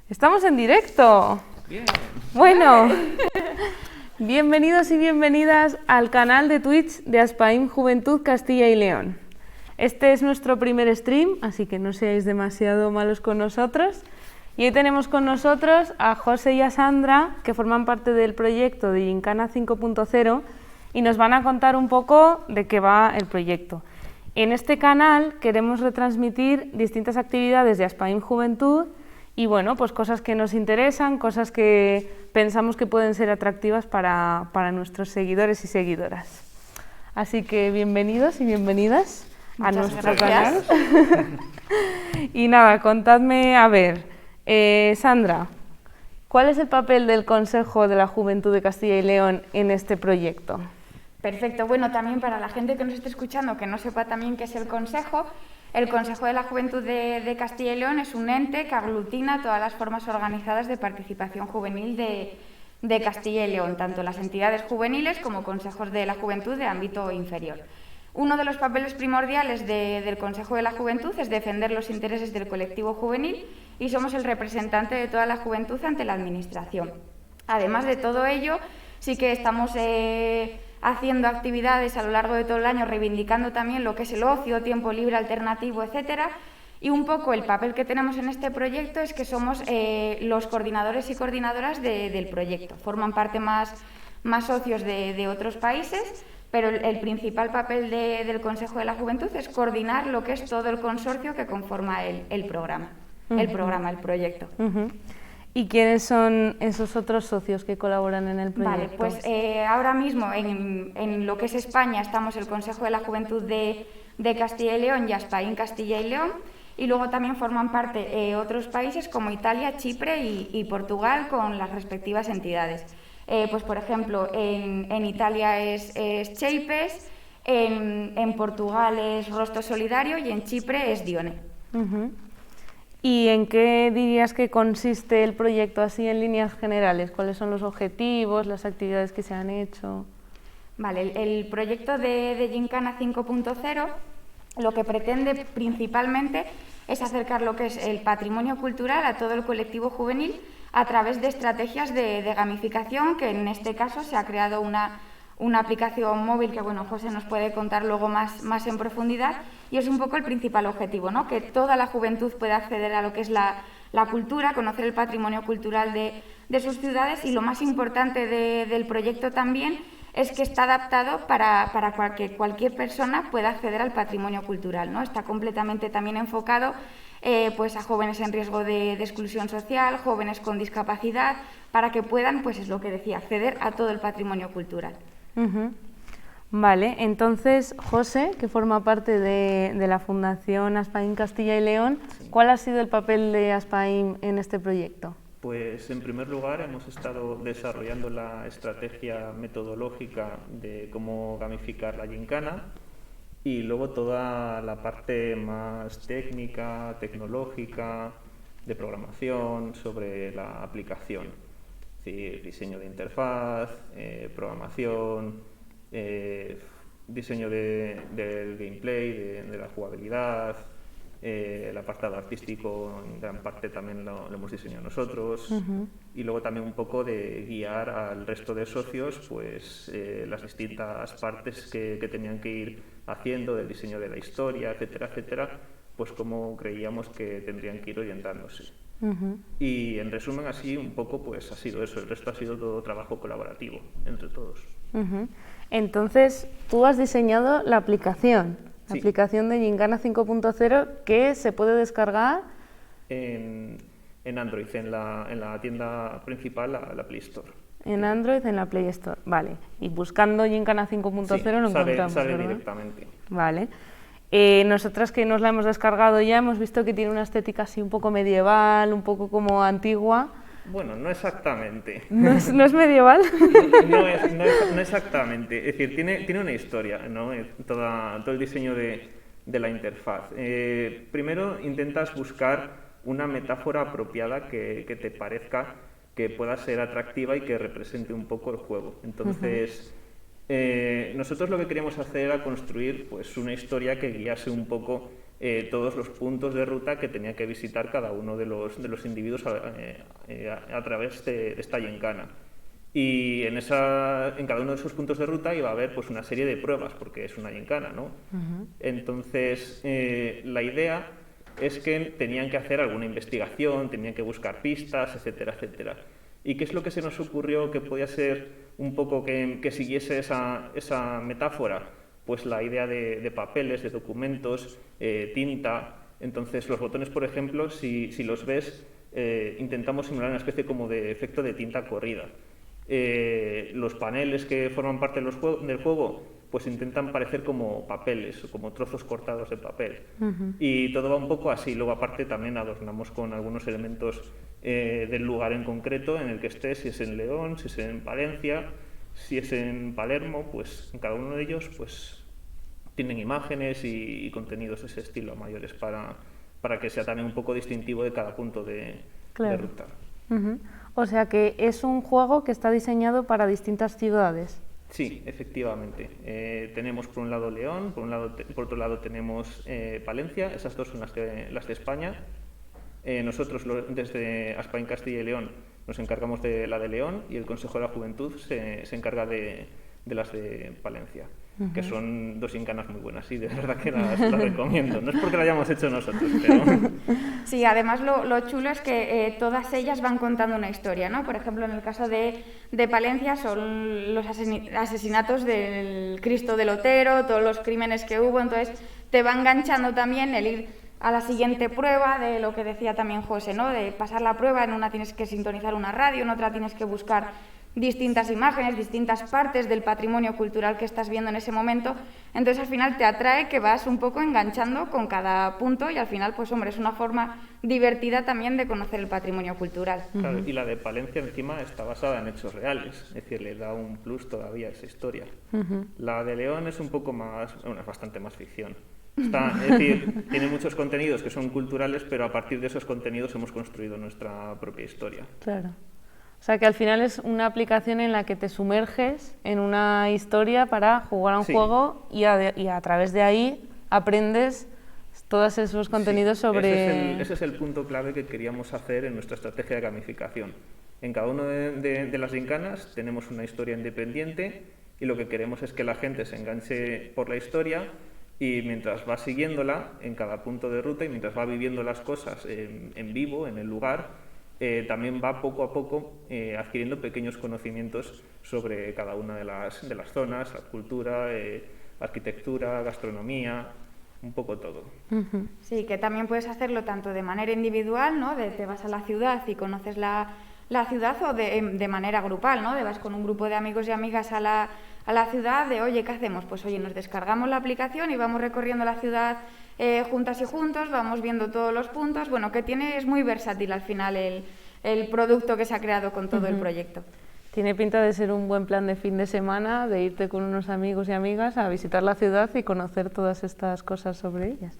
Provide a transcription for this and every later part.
Estamos en directo. Bien. Bueno, bienvenidos y bienvenidas al canal de Twitch de Aspaim Juventud Castilla y León. Este es nuestro primer stream, así que no seáis demasiado malos con nosotros. Y hoy tenemos con nosotros a José y a Sandra, que forman parte del proyecto de Gincana 5.0 y nos van a contar un poco de qué va el proyecto. En este canal queremos retransmitir distintas actividades de Aspaim Juventud y bueno, pues cosas que nos interesan, cosas que pensamos que pueden ser atractivas para nuestros seguidores y seguidoras. Así que bienvenidos y bienvenidas a nuestro canal. Y nada, contadme, a ver, Sandra, ¿cuál es el papel del Consejo de la Juventud de Castilla y León en este proyecto? Perfecto, bueno, también para la gente que nos esté escuchando, que no sepa también qué es el Consejo de la Juventud de Castilla y León es un ente que aglutina todas las formas organizadas de participación juvenil de Castilla y León, tanto las entidades juveniles como consejos de la juventud de ámbito inferior. Uno de los papeles primordiales del Consejo de la Juventud es defender los intereses del colectivo juvenil y somos el representante de toda la juventud ante la Administración. Además de todo ello, sí que estamos haciendo actividades a lo largo de todo el año, reivindicando también lo que es el ocio, tiempo libre alternativo, etcétera. Y un poco el papel que tenemos en este proyecto es que somos los coordinadores y coordinadoras del proyecto. Forman parte más socios de otros países, pero el principal papel del Consejo de la Juventud es coordinar lo que es todo el consorcio que conforma el programa, el proyecto. ¿Y quiénes son esos otros socios que colaboran en el proyecto? Vale, pues ahora mismo en lo que es España estamos el Consejo de la Juventud de Castilla y León y Aspaim Castilla y León, y luego también forman parte otros países como Italia, Chipre y Portugal con las respectivas entidades. Pues por ejemplo, en Italia es Cheipes, en Portugal es Rostro Solidario y en Chipre es Dione. ¿Y en qué dirías que consiste el proyecto así en líneas generales? ¿Cuáles son los objetivos, las actividades que se han hecho? Vale, el proyecto de Gincana 5.0 lo que pretende principalmente es acercar lo que es el patrimonio cultural a todo el colectivo juvenil a través de estrategias de gamificación, que en este caso se ha creado una aplicación móvil que, bueno, José nos puede contar luego más en profundidad, y es un poco el principal objetivo, ¿no? Que toda la juventud pueda acceder a lo que es la cultura, conocer el patrimonio cultural de sus ciudades, y lo más importante del proyecto también es que está adaptado para que cualquier persona pueda acceder al patrimonio cultural, ¿no? Está completamente también enfocado pues a jóvenes en riesgo de exclusión social, jóvenes con discapacidad, para que puedan, pues es lo que decía, acceder a todo el patrimonio cultural. Vale, entonces, José, que forma parte de la Fundación Aspaim Castilla y León, ¿cuál ha sido el papel de Aspaim en este proyecto? Pues en primer lugar hemos estado desarrollando la estrategia metodológica de cómo gamificar la gincana y luego toda la parte más técnica, tecnológica, de programación sobre la aplicación. Es decir, diseño de interfaz, programación, diseño del gameplay, de la jugabilidad, el apartado artístico en gran parte también lo hemos diseñado nosotros, y luego también un poco de guiar al resto de socios pues las distintas partes que tenían que ir haciendo del diseño de la historia, etcétera, etcétera, pues como creíamos que tendrían que ir orientándose. Y en resumen así un poco pues ha sido eso, el resto ha sido todo trabajo colaborativo entre todos. Entonces tú has diseñado la aplicación. La Sí. aplicación de Gincana 5.0 que se puede descargar En Android, en la tienda principal, la Play Store. en Android, en la Play Store. Vale. Y buscando Gincana 5.0 Sí, lo encontramos, sale ¿verdad? directamente. Vale. Nosotras que nos la hemos descargado ya hemos visto que tiene una estética así un poco medieval, un poco como antigua. Bueno, no exactamente. ¿No es medieval? No exactamente. Es decir, tiene una historia, ¿no? Todo el diseño de la interfaz. Primero intentas buscar una metáfora apropiada que te parezca que pueda ser atractiva y que represente un poco el juego. Entonces, nosotros lo que queríamos hacer era construir pues, una historia que guiase un poco todos los puntos de ruta que tenía que visitar cada uno de los individuos a través de esta gincana. Y en cada uno de esos puntos de ruta iba a haber pues una serie de pruebas, porque es una gincana, ¿no? Entonces, la idea es que tenían que hacer alguna investigación, tenían que buscar pistas, etcétera, etcétera. ¿Y qué es lo que se nos ocurrió que podía ser un poco que siguiese esa metáfora? Pues la idea de papeles, de documentos, tinta. Entonces, los botones, por ejemplo, si los ves, intentamos simular una especie como de efecto de tinta corrida. Los paneles que forman parte del juego pues intentan parecer como papeles, como trozos cortados de papel. Y todo va un poco así. Luego, aparte, también adornamos con algunos elementos del lugar en concreto en el que estés, si es en León, si es en Palencia, si es en Palermo, pues en cada uno de ellos pues tienen imágenes y contenidos de ese estilo mayores para que sea también un poco distintivo de cada punto de ruta. O sea que es un juego que está diseñado para distintas ciudades. Sí, efectivamente. Tenemos por un lado León, por otro lado tenemos Palencia, esas dos son las de España. Nosotros desde Aspain Castilla y León nos encargamos de la de León y el Consejo de la Juventud se encarga de las de Palencia, que son dos gincanas muy buenas y de verdad que las recomiendo. No es porque lo hayamos hecho nosotros, pero... Sí, además lo chulo es que todas ellas van contando una historia, ¿no? Por ejemplo, en el caso de Palencia son los asesinatos del Cristo del Otero, todos los crímenes que hubo, entonces te va enganchando también el ir a la siguiente prueba de lo que decía también José, ¿no? De pasar la prueba, en una tienes que sintonizar una radio, en otra tienes que buscar distintas imágenes, distintas partes del patrimonio cultural que estás viendo en ese momento, entonces al final te atrae que vas un poco enganchando con cada punto y al final, pues hombre, es una forma divertida también de conocer el patrimonio cultural. Claro, y la de Palencia encima está basada en hechos reales, es decir, le da un plus todavía a esa historia. La de León es un poco más, bueno, es bastante más ficción. Es decir, tiene muchos contenidos que son culturales, pero a partir de esos contenidos hemos construido nuestra propia historia. Claro. O sea que al final es una aplicación en la que te sumerges en una historia para jugar a un juego y a través de ahí aprendes todos esos contenidos sobre... Ese es el punto clave que queríamos hacer en nuestra estrategia de gamificación. En cada una de las gincanas tenemos una historia independiente y lo que queremos es que la gente se enganche por la historia y mientras va siguiéndola en cada punto de ruta y mientras va viviendo las cosas en vivo, en el lugar, también va poco a poco adquiriendo pequeños conocimientos sobre cada una de las zonas, la cultura, arquitectura, gastronomía, un poco todo. Sí, que también puedes hacerlo tanto de manera individual, ¿no? Te vas a la ciudad y conoces la ciudad, o de manera grupal, ¿no? Vas con un grupo de amigos y amigas a la ciudad, de oye, ¿qué hacemos? Pues oye, nos descargamos la aplicación y vamos recorriendo la ciudad juntas y juntos, vamos viendo todos los puntos. Bueno, que es muy versátil al final el producto que se ha creado con todo el proyecto. Tiene pinta de ser un buen plan de fin de semana, de irte con unos amigos y amigas a visitar la ciudad y conocer todas estas cosas sobre ellas.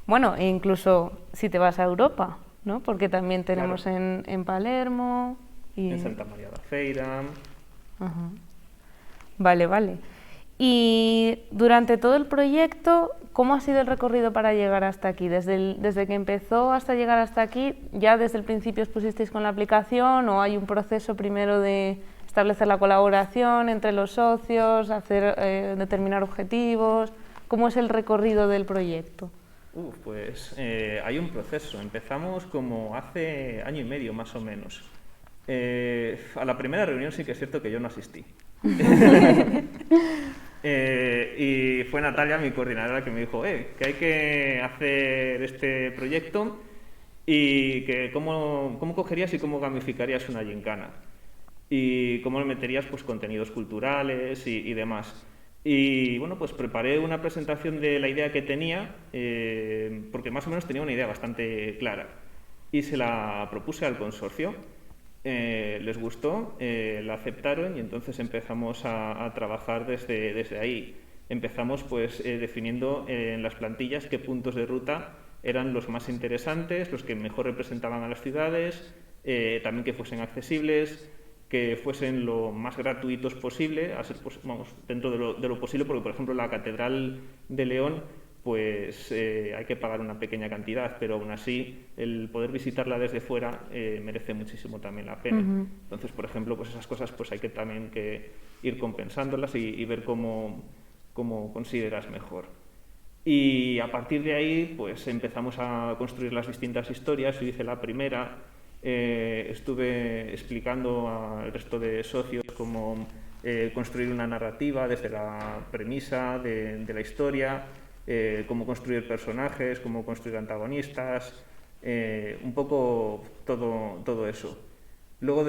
Bueno, e incluso si te vas a Europa, ¿no? Porque también tenemos en Palermo y... en Santa María da Feira. Vale. Y durante todo el proyecto, ¿cómo ha sido el recorrido para llegar hasta aquí? Desde que empezó hasta llegar hasta aquí, ¿ya desde el principio os pusisteis con la aplicación o hay un proceso primero de establecer la colaboración entre los socios, determinar objetivos? ¿Cómo es el recorrido del proyecto? Pues hay un proceso. Empezamos como hace año y medio más o menos. A la primera reunión sí que es cierto que yo no asistí. Y fue Natalia, mi coordinadora, que me dijo que hay que hacer este proyecto y que cómo cogerías y cómo gamificarías una gincana y cómo le meterías pues contenidos culturales y demás. Y bueno, pues preparé una presentación de la idea que tenía, porque más o menos tenía una idea bastante clara y se la propuse al consorcio. Les gustó, la aceptaron y entonces empezamos a trabajar desde ahí. Empezamos pues definiendo en las plantillas qué puntos de ruta eran los más interesantes, los que mejor representaban a las ciudades, también que fuesen accesibles, que fuesen lo más gratuitos posible, a ser, pues, dentro de lo posible, porque por ejemplo la Catedral de León pues hay que pagar una pequeña cantidad, pero aún así el poder visitarla desde fuera merece muchísimo también la pena. Entonces, por ejemplo, pues esas cosas pues hay que también que ir compensándolas y ver cómo consideras mejor. Y a partir de ahí pues empezamos a construir las distintas historias. Yo hice la primera, estuve explicando al resto de socios cómo construir una narrativa desde la premisa de la historia, cómo construir personajes, cómo construir antagonistas, un poco todo eso. Luego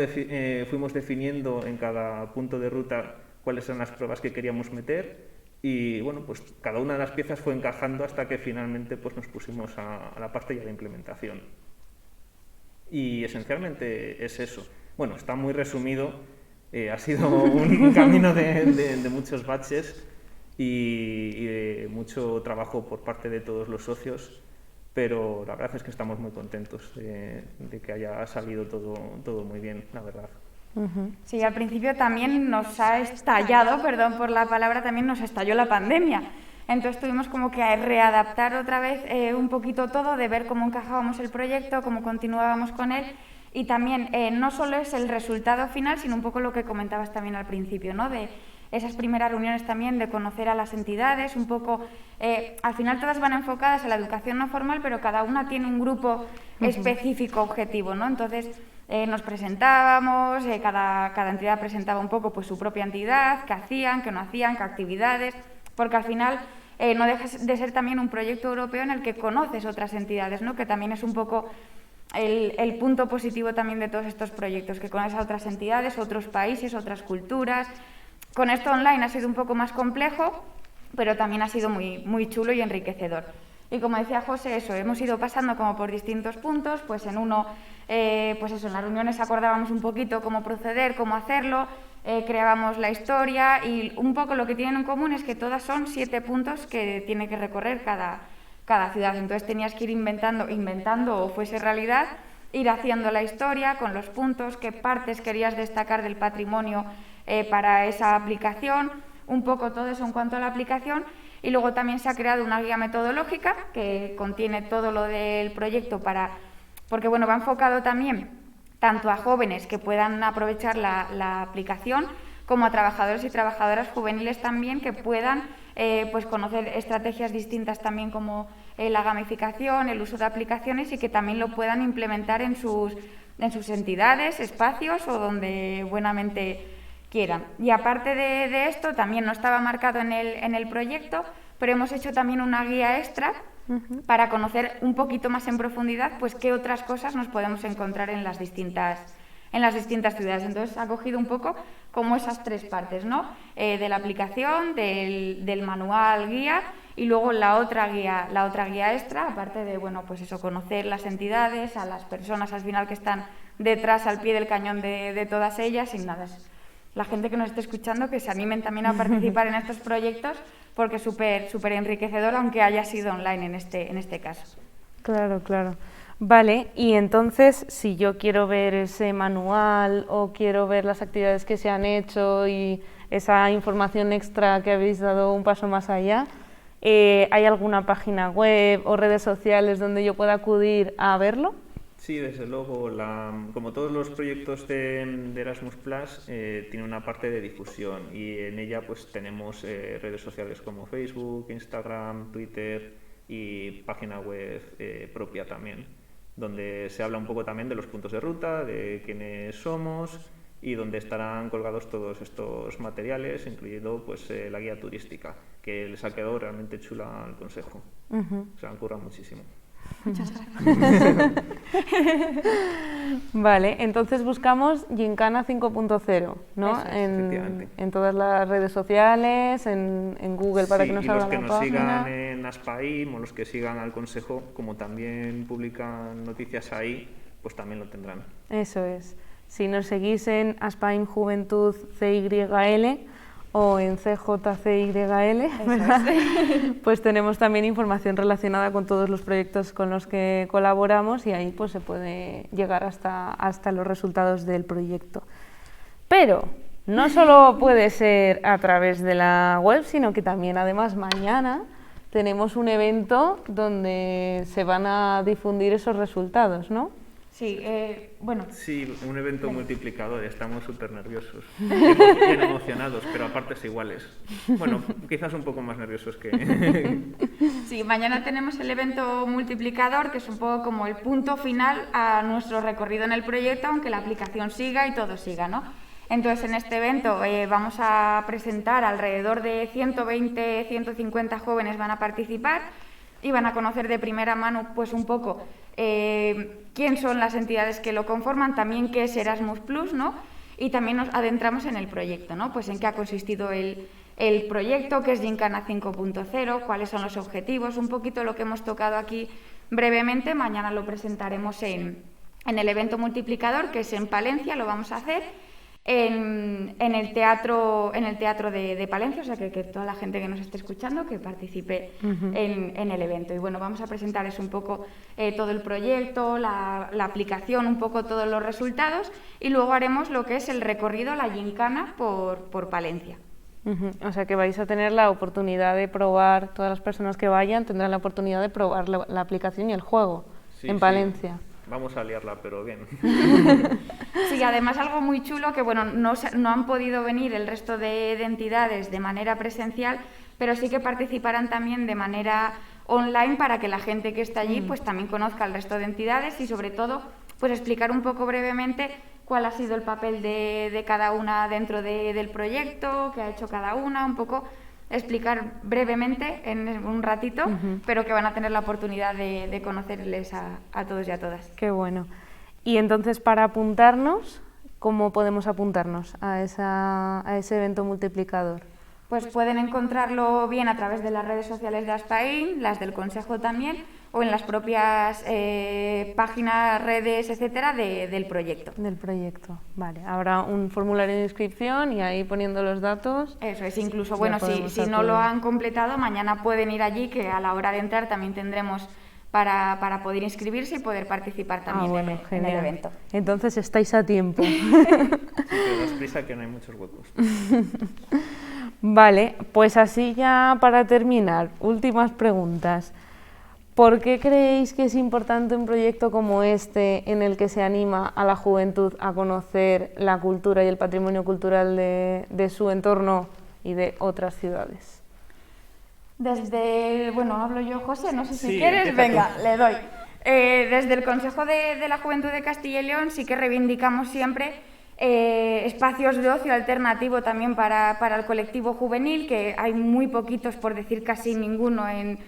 fuimos definiendo en cada punto de ruta cuáles eran las pruebas que queríamos meter y bueno, pues cada una de las piezas fue encajando hasta que finalmente pues nos pusimos a la parte y a la implementación. Y esencialmente es eso. Bueno, está muy resumido, ha sido un camino de muchos baches y de mucho trabajo por parte de todos los socios, pero la verdad es que estamos muy contentos de que haya salido todo muy bien, la verdad. Sí, al principio también nos ha estallado, perdón por la palabra, también nos estalló la pandemia. Entonces tuvimos como que readaptar otra vez un poquito todo, de ver cómo encajábamos el proyecto, cómo continuábamos con él. Y también no solo es el resultado final, sino un poco lo que comentabas también al principio, ¿no? De esas primeras reuniones también, de conocer a las entidades, un poco, al final todas van enfocadas a la educación no formal, pero cada una tiene un grupo específico objetivo, ¿no? Entonces nos presentábamos, cada entidad presentaba un poco pues su propia entidad, qué hacían, qué no hacían, qué actividades, porque al final no deja de ser también un proyecto europeo en el que conoces otras entidades, ¿no? Que también es un poco el punto positivo también de todos estos proyectos, que conoces a otras entidades, otros países, otras culturas. Con esto online ha sido un poco más complejo, pero también ha sido muy chulo y enriquecedor. Y como decía José, eso, hemos ido pasando como por distintos puntos, pues en uno, pues eso, en las reuniones acordábamos un poquito cómo proceder, cómo hacerlo, creábamos la historia y un poco lo que tienen en común es que todas son 7 puntos que tiene que recorrer cada ciudad. Entonces tenías que ir inventando o fuese realidad, ir haciendo la historia con los puntos, qué partes querías destacar del patrimonio para esa aplicación, un poco todo eso en cuanto a la aplicación. Y luego también se ha creado una guía metodológica que contiene todo lo del proyecto porque bueno, va enfocado también tanto a jóvenes que puedan aprovechar la aplicación, como a trabajadores y trabajadoras juveniles también que puedan pues conocer estrategias distintas también como la gamificación, el uso de aplicaciones y que también lo puedan implementar en sus entidades, espacios o donde buenamente quieran. Y aparte de esto, también no estaba marcado en el proyecto, pero hemos hecho también una guía extra para conocer un poquito más en profundidad pues qué otras cosas nos podemos encontrar en las distintas ciudades. Entonces ha cogido un poco como esas 3 partes, ¿no? De la aplicación, del manual guía y luego la otra guía extra, aparte de bueno, pues eso, conocer las entidades, a las personas al final que están detrás al pie del cañón de todas ellas y nada. La gente que nos esté escuchando, que se animen también a participar en estos proyectos, porque es súper enriquecedor, aunque haya sido online en este caso. Claro. Vale, y entonces, si yo quiero ver ese manual o quiero ver las actividades que se han hecho y esa información extra que habéis dado un paso más allá, ¿hay alguna página web o redes sociales donde yo pueda acudir a verlo? Sí, desde luego. Como todos los proyectos de Erasmus+, tiene una parte de difusión y en ella pues tenemos redes sociales como Facebook, Instagram, Twitter y página web propia también, donde se habla un poco también de los puntos de ruta, de quiénes somos y donde estarán colgados todos estos materiales, incluyendo pues la guía turística, que les ha quedado realmente chula al consejo. Se han currado muchísimo. Muchas gracias. Vale, entonces buscamos Gincana 5.0, ¿no? Eso es, en todas las redes sociales, en Google para que nos abran la página. Y los que nos sigan en Aspaim o los que sigan al Consejo, como también publican noticias ahí, pues también lo tendrán. Eso es. Si nos seguís en Aspaim Juventud CYL o en CJCYL, ¿verdad? Pues tenemos también información relacionada con todos los proyectos con los que colaboramos y ahí pues se puede llegar hasta los resultados del proyecto. Pero no solo puede ser a través de la web, sino que también además mañana tenemos un evento donde se van a difundir esos resultados, ¿no? Sí, bueno. Sí, un evento multiplicador, estamos súper nerviosos, bien emocionados, pero a partes iguales. Bueno, quizás un poco más nerviosos que... Sí, mañana tenemos el evento multiplicador, que es un poco como el punto final a nuestro recorrido en el proyecto, aunque la aplicación siga y todo siga, ¿no? Entonces, en este evento vamos a presentar alrededor de 120, 150 jóvenes van a participar y van a conocer de primera mano, pues un poco quién son las entidades que lo conforman, también qué es Erasmus+, ¿no? Y también nos adentramos en el proyecto, ¿no? Pues en qué ha consistido el proyecto, qué es Gincana 5.0, cuáles son los objetivos, un poquito lo que hemos tocado aquí brevemente. Mañana lo presentaremos en el evento multiplicador, que es en Palencia, lo vamos a hacer en el teatro de Palencia, o sea que toda la gente que nos esté escuchando que participe en el evento. Y bueno, vamos a presentarles un poco todo el proyecto, la aplicación, un poco todos los resultados, y luego haremos lo que es el recorrido, la gincana por Palencia. O sea que vais a tener la oportunidad de probar, todas las personas que vayan tendrán la oportunidad de probar la aplicación y el juego en Palencia. Sí. Vamos a liarla, pero bien. Sí, además algo muy chulo, que bueno, no han podido venir el resto de entidades de manera presencial, pero sí que participarán también de manera online para que la gente que está allí pues también conozca al resto de entidades y sobre todo pues explicar un poco brevemente cuál ha sido el papel de cada una dentro del proyecto, qué ha hecho cada una, un poco explicar brevemente en un ratito, pero que van a tener la oportunidad de conocerles a todos y a todas. Qué bueno. Y entonces, para apuntarnos, ¿cómo podemos apuntarnos a ese evento multiplicador? Pues pueden encontrarlo bien a través de las redes sociales de Aspaim, las del Consejo también, o en las propias páginas, redes, etcétera, del proyecto. Del proyecto, vale. Habrá un formulario de inscripción y ahí poniendo los datos. Eso es, incluso, bueno, si no lo han completado, mañana pueden ir allí, que a la hora de entrar también tendremos para poder inscribirse y poder participar también en el evento. Entonces estáis a tiempo. Sí, pero das prisa que no hay muchos huecos. Vale, pues así ya para terminar, últimas preguntas. ¿Por qué creéis que es importante un proyecto como este en el que se anima a la juventud a conocer la cultura y el patrimonio cultural de su entorno y de otras ciudades? Bueno, hablo yo, José, no sé si quieres, venga, le doy. Desde el Consejo de la Juventud de Castilla y León sí que reivindicamos siempre espacios de ocio alternativo también para el colectivo juvenil, que hay muy poquitos, por decir casi ninguno, en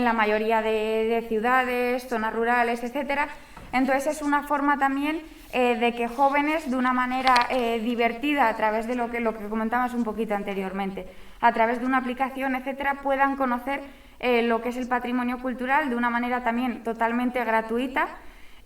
la mayoría de ciudades, zonas rurales, etcétera. Entonces es una forma también de que jóvenes, de una manera divertida, a través de lo que comentábamos un poquito anteriormente, a través de una aplicación, etcétera, puedan conocer lo que es el patrimonio cultural de una manera también totalmente gratuita,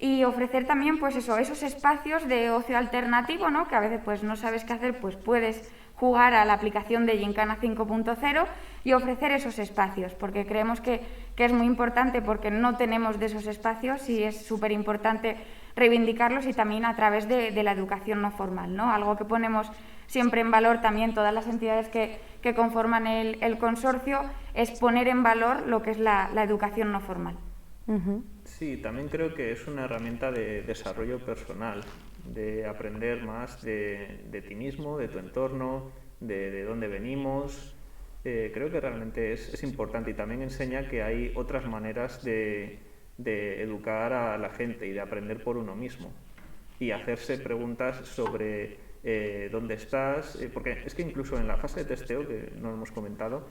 y ofrecer también pues esos espacios de ocio alternativo, ¿no? Que a veces pues no sabes qué hacer, pues puedes jugar a la aplicación de Gincana 5.0 y ofrecer esos espacios, porque creemos que es muy importante, porque no tenemos de esos espacios y es súper importante reivindicarlos, y también a través de la educación no formal, ¿no? Algo que ponemos siempre en valor también todas las entidades que conforman el consorcio, es poner en valor lo que es la educación no formal. Sí, también creo que es una herramienta de desarrollo personal, de aprender más de ti mismo, de tu entorno, de dónde venimos. Creo que realmente es importante, y también enseña que hay otras maneras de educar a la gente y de aprender por uno mismo y hacerse preguntas sobre dónde estás, porque es que incluso en la fase de testeo, que no lo hemos comentado,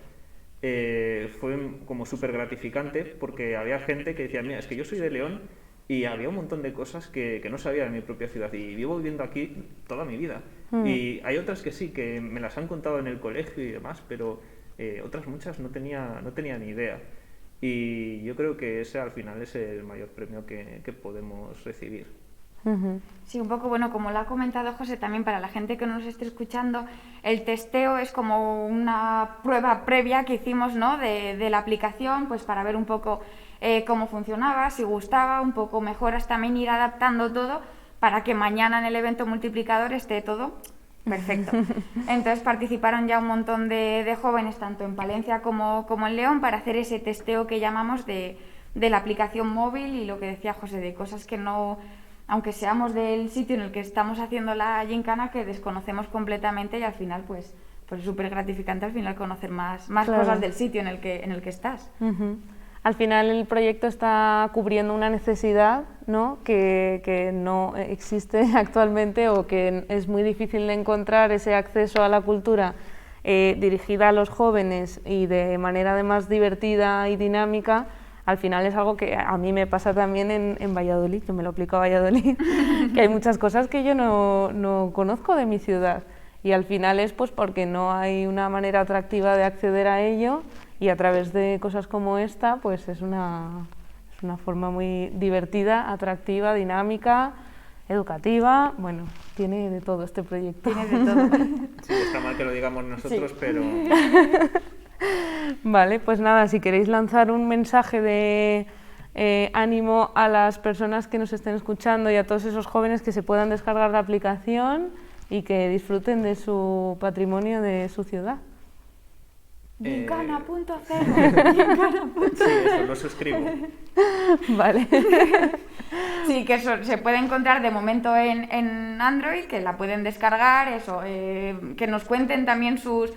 fue como súper gratificante, porque había gente que decía, mira, es que yo soy de León y había un montón de cosas que no sabía de mi propia ciudad y vivo viviendo aquí toda mi vida. Y hay otras que sí, que me las han contado en el colegio y demás, pero otras muchas no tenía ni idea. Y yo creo que ese al final es el mayor premio que podemos recibir. Sí, un poco, bueno, como lo ha comentado José, también para la gente que nos esté escuchando, el testeo es como una prueba previa que hicimos, ¿no?, de la aplicación, pues para ver un poco cómo funcionaba, si gustaba, un poco mejoras, también ir adaptando todo para que mañana en el evento multiplicador esté todo Perfecto. Entonces participaron ya un montón de jóvenes, tanto en Palencia como en León, para hacer ese testeo que llamamos de la aplicación móvil y lo que decía José, de cosas que no, aunque seamos del sitio en el que estamos haciendo la gincana, que desconocemos completamente y al final pues es súper gratificante al final conocer más Claro. cosas del sitio en el que estás. Al final el proyecto está cubriendo una necesidad, ¿no? que no existe actualmente o que es muy difícil de encontrar, ese acceso a la cultura dirigida a los jóvenes y de manera además divertida y dinámica. Al final es algo que a mí me pasa también en Valladolid, que me lo aplico a Valladolid, que hay muchas cosas que yo no conozco de mi ciudad y al final es pues porque no hay una manera atractiva de acceder a ello y a través de cosas como esta pues es una forma muy divertida, atractiva, dinámica, educativa, bueno, tiene de todo este proyecto. Tiene de todo. Sí, está mal que lo digamos nosotros, Sí. pero Vale, pues nada, si queréis lanzar un mensaje de ánimo a las personas que nos estén escuchando y a todos esos jóvenes que se puedan descargar la aplicación y que disfruten de su patrimonio de su ciudad. Gincana.0. sí, eso lo suscribo. Vale. Sí, que eso se puede encontrar de momento en Android, que la pueden descargar, eso, que nos cuenten también sus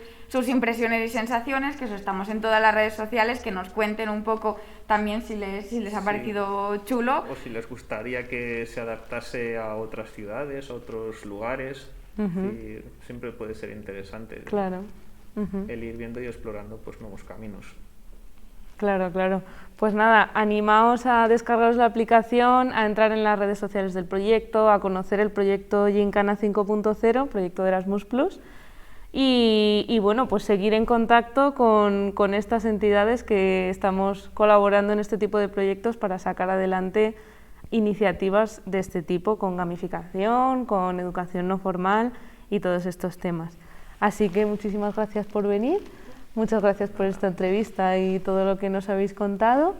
impresiones y sensaciones, que eso estamos en todas las redes sociales, que nos cuenten un poco también si les ha parecido chulo. O si les gustaría que se adaptase a otras ciudades, a otros lugares. Sí, siempre puede ser interesante Claro. el ir viendo y explorando pues nuevos caminos. Claro, claro. Pues nada, animaos a descargaros la aplicación, a entrar en las redes sociales del proyecto, a conocer el proyecto Gincana 5.0, proyecto de Erasmus+, y bueno, pues seguir en contacto con estas entidades que estamos colaborando en este tipo de proyectos para sacar adelante iniciativas de este tipo, con gamificación, con educación no formal y todos estos temas. Así que muchísimas gracias por venir. Muchas gracias por esta entrevista y todo lo que nos habéis contado.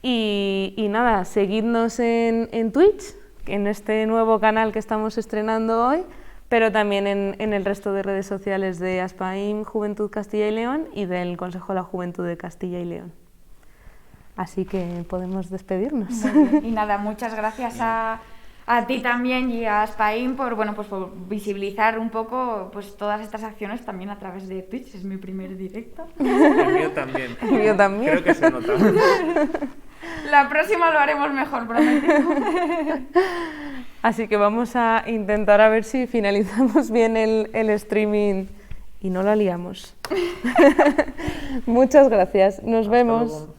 Y nada, seguidnos en Twitch, en este nuevo canal que estamos estrenando hoy, pero también en el resto de redes sociales de Aspaim Juventud Castilla y León y del Consejo de la Juventud de Castilla y León. Así que podemos despedirnos. Muy bien. Y nada, muchas gracias a ti también y a Aspaim por visibilizar un poco pues todas estas acciones también a través de Twitch. Es mi primer directo. El mío también. El mío también. Creo que se nota. La próxima lo haremos mejor, prometo. Así que vamos a intentar a ver si finalizamos bien el streaming y no la liamos. Muchas gracias. Nos Hasta vemos. luego.